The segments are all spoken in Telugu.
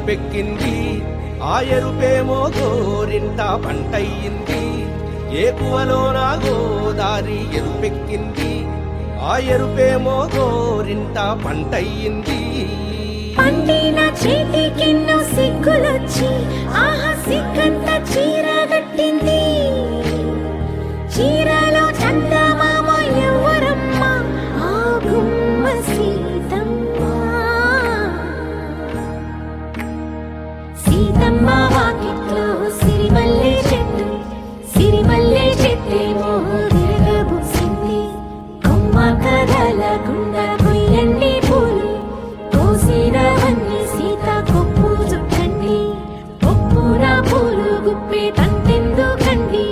ఎరుపెక్కింది, ఆ ఎరుపేమో గోరింట పంటయ్యింది. ఏకువలోన గోదారి ఎరుపెక్కింది, ఆ ఎరుపేమో గోరింట పంటయ్యింది. పండిన చేతికెన్నో సిగ్గులొచ్చి ఆహా సిగ్గంత చీర కట్టింది. చీరలో చందమామ ఎవరమ్మ, ఆ గుమ్మ సీతమ్మ. సీతమ్మ వాకిట్లో సిరిమల్లె చెట్టు, సిరిమల్లె చెట్టేమో తిరగబూసింది. కొమ్మ కదలకుండా కొయ్యండి పూలు, కోసినవన్నీ సీత కొప్పు చుట్టండి. కొప్పున పూలు గుప్పే తంతెందుకండి.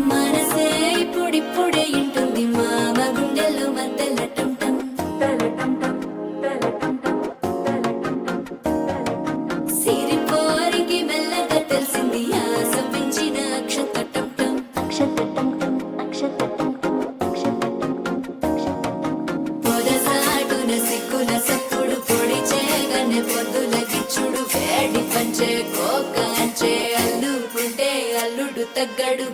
మనసే ఇప్పుడిప్పుడే ఇంటుంది మామ గుండెల్లో మధ్యల టంటం. సిరిపోరికి మెల్లగా తెలిసింది ఆశ పెంచిన అక్షత టంటం. పొదసాటున సిగ్గుల సప్పుడు పొడి చేయగానే పొద్దుల గిచ్చుడు వేడి పంచే కోకాంచే అల్లుకుంటే అల్లుడు తగ్గడు.